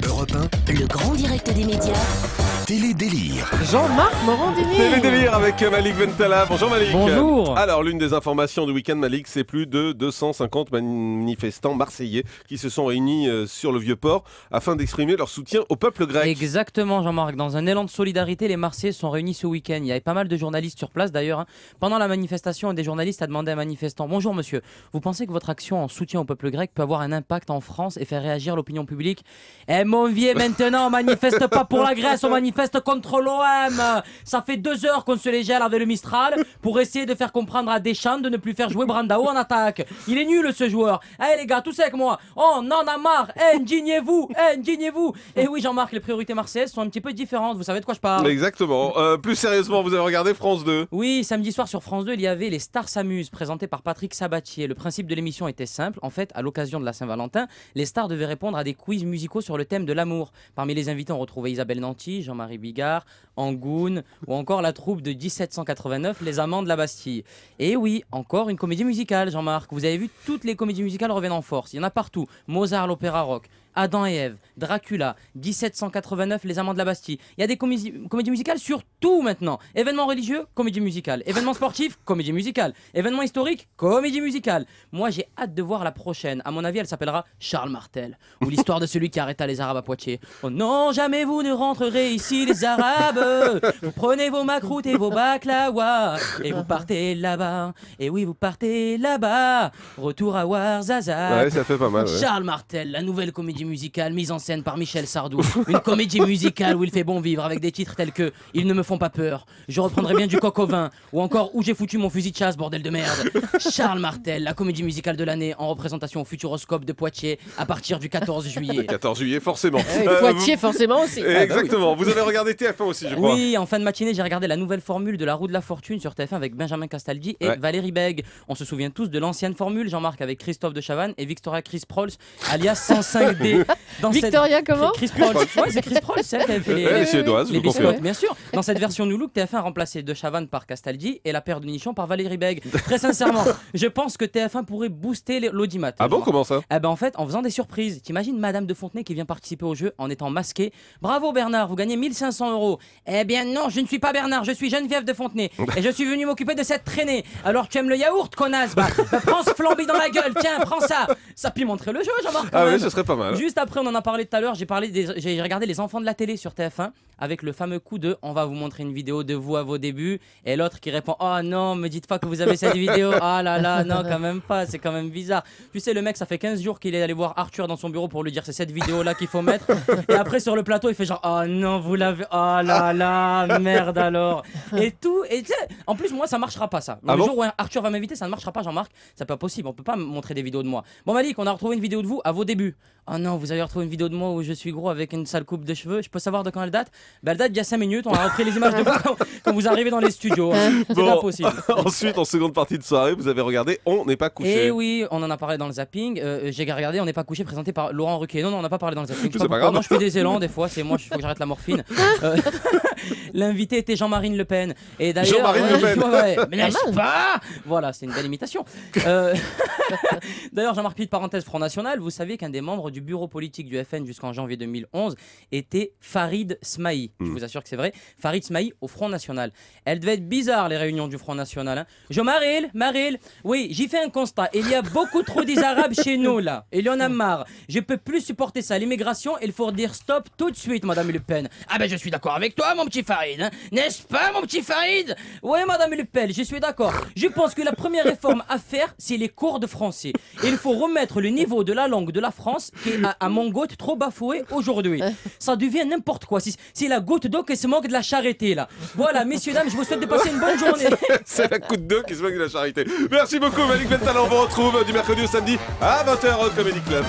Europe 1, Le grand direct des médias. Télédélire. Jean-Marc Morandini. Télédélire avec Malik Bentala. Bonjour Malik. Bonjour. Alors l'une des informations du week-end Malik, c'est plus de 250 manifestants marseillais qui se sont réunis sur le Vieux-Port afin d'exprimer leur soutien au peuple grec. Exactement Jean-Marc, dans un élan de solidarité, les Marseillais sont réunis ce week-end. Il y avait pas mal de journalistes sur place d'ailleurs. Pendant la manifestation, un des journalistes a demandé à un manifestant: bonjour monsieur, vous pensez que votre action en soutien au peuple grec peut avoir un impact en France et faire réagir l'opinion publique? Eh mon vieux, maintenant on manifeste pas pour la Grèce, on manifeste contre l'OM. Ça fait 2 heures qu'on se les gèle avec le Mistral pour essayer de faire comprendre à Deschamps de ne plus faire jouer Brandao en attaque. Il est nul ce joueur. Eh les gars, tous avec moi, on en a marre. Indignez-vous, indignez-vous. Et oui Jean-Marc, les priorités marseillaises sont un petit peu différentes, vous savez de quoi je parle. Exactement. Plus sérieusement, vous avez regardé France 2? Oui, samedi soir sur France 2, il y avait Les Stars s'amusent, présenté par Patrick Sabatier. Le principe de l'émission était simple. En fait, à l'occasion de la Saint-Valentin, les stars devaient répondre à des quiz musicaux sur le thème de l'amour. Parmi les invités, on retrouvait Isabelle Nanty, Jean-Marie Bigard, Angoune ou encore la troupe de 1789, Les Amants de la Bastille. Et oui, encore une comédie musicale, Jean-Marc. Vous avez vu, toutes les comédies musicales reviennent en force. Il y en a partout. Mozart, l'opéra rock. Adam et Ève, Dracula, 1789, Les Amants de la Bastille. Il y a des comédies musicales sur tout maintenant. Événements religieux, comédie musicale. Événements sportifs, comédie musicale. Événements historiques, comédie musicale. Moi, j'ai hâte de voir la prochaine. À mon avis, elle s'appellera Charles Martel. Ou l'histoire de celui qui arrêta les Arabes à Poitiers. Oh non, jamais vous ne rentrerez ici, les Arabes. Vous prenez vos macroutes et vos baklawas. Et vous partez là-bas. Et oui, vous partez là-bas. Retour à Ouarzazate. Ouais, ça fait pas mal. Ouais. Charles Martel, la nouvelle comédie musicale mise en scène par Michel Sardou. Une comédie musicale où il fait bon vivre avec des titres tels que Ils ne me font pas peur, Je reprendrai bien du coq au vin ou encore Où j'ai foutu mon fusil de chasse, bordel de merde. Charles Martel, la comédie musicale de l'année en représentation au Futuroscope de Poitiers à partir du 14 juillet. Le 14 juillet, forcément. Poitiers, forcément aussi. Exactement. Vous avez regardé TF1 aussi, je crois. Oui, en fin de matinée, j'ai regardé la nouvelle formule de La Roue de la Fortune sur TF1 avec Benjamin Castaldi et Valérie Bègue. On se souvient tous de l'ancienne formule, Jean-Marc, avec Christophe de Chavannes et Victoria Chris Prols, alias 105D. Dans Victoria, comment? Chris Prols. Ouais, c'est Chris Prols, celle qui avait fait Les suédoises, je les vous confirme. biscottes, bien sûr. Dans cette version New Look, TF1 a remplacé De Chavannes par Castaldi et la paire de nichons par Valérie Bègue. Très sincèrement, je pense que TF1 pourrait booster l'audimat. Ah bon, comment ça? Eh ben en fait, en faisant des surprises. T'imagines Madame de Fontenay qui vient participer au jeu en étant masquée. Bravo Bernard, vous gagnez 1500 €. Eh bien non, je ne suis pas Bernard, je suis Geneviève de Fontenay. Et je suis venu m'occuper de cette traînée. Alors tu aimes le yaourt, connasse? Bah, prends ce flambi dans la gueule, tiens, prends ça. Ça pimenterait le jeu, Jean-Marc. Ah même. oui, ce serait pas mal. Juste après, on en a parlé tout à l'heure, j'ai regardé Les Enfants de la télé sur TF1 avec le fameux coup de on va vous montrer une vidéo de vous à vos débuts et l'autre qui répond oh non, me dites pas que vous avez cette vidéo. Ah là là, non, quand même pas, c'est quand même bizarre. Tu sais, le mec, ça fait 15 jours qu'il est allé voir Arthur dans son bureau pour lui dire c'est cette vidéo là qu'il faut mettre. Et après, sur le plateau, il fait genre oh non, vous l'avez, oh là là, merde alors. Et tout, et tu sais, en plus, moi, ça marchera pas ça. Le jour où Arthur va m'inviter, ça ne marchera pas, Jean-Marc, c'est pas possible, on peut pas montrer des vidéos de moi. Bon, Malik, on a retrouvé une vidéo de vous à vos débuts. Oh non, vous avez retrouvé une vidéo de moi où je suis gros avec une sale coupe de cheveux. Je peux savoir de quand elle date? Ben, elle date d'il y a 5 minutes. On a repris les images de vous quand vous arrivez dans les studios. C'est pas possible. Ensuite, en seconde partie de soirée, vous avez regardé On n'est pas couché. Et oui, on en a parlé dans le zapping. J'ai regardé On n'est pas couché, présenté par Laurent Ruquier. Non, on n'a pas parlé dans le zapping. C'est pas grave. Non, je fais des élans des fois. C'est moi, il faut que j'arrête la morphine. L'invité était Jean-Marie Le Pen. Et d'ailleurs, Jean-Marie Le Pen. Mais n'est-ce pas? Voilà, c'est une belle imitation. D'ailleurs, Jean-Marc, petite parenthèse, Front National, vous saviez qu'un des membres du bureau politique du FN jusqu'en janvier 2011 était Farid Smaï. Je vous assure que c'est vrai. Farid Smaï au Front National. Elle devait être bizarre, les réunions du Front National. Hein. Maril, oui, j'y fais un constat. Il y a beaucoup trop des Arabes chez nous, là. Il y en a marre. Je peux plus supporter ça. L'immigration, il faut dire stop tout de suite, Madame Le Pen. Ah ben, je suis d'accord avec toi, mon petit Farid. Hein. N'est-ce pas, mon petit Farid? Oui, Madame Le Pen, je suis d'accord. Je pense que la première réforme à faire, c'est les cours de français. Il faut remettre le niveau de la langue de la France qui est à mon goutte trop bafoué aujourd'hui. Ça devient n'importe quoi. C'est la goutte d'eau qui se moque de la charité, là. Voilà, messieurs, dames, je vous souhaite de passer une bonne journée. C'est la goutte d'eau qui se moque de la charité. Merci beaucoup, Malik Bentala. On vous retrouve du mercredi au samedi à 20h au Comedy Club.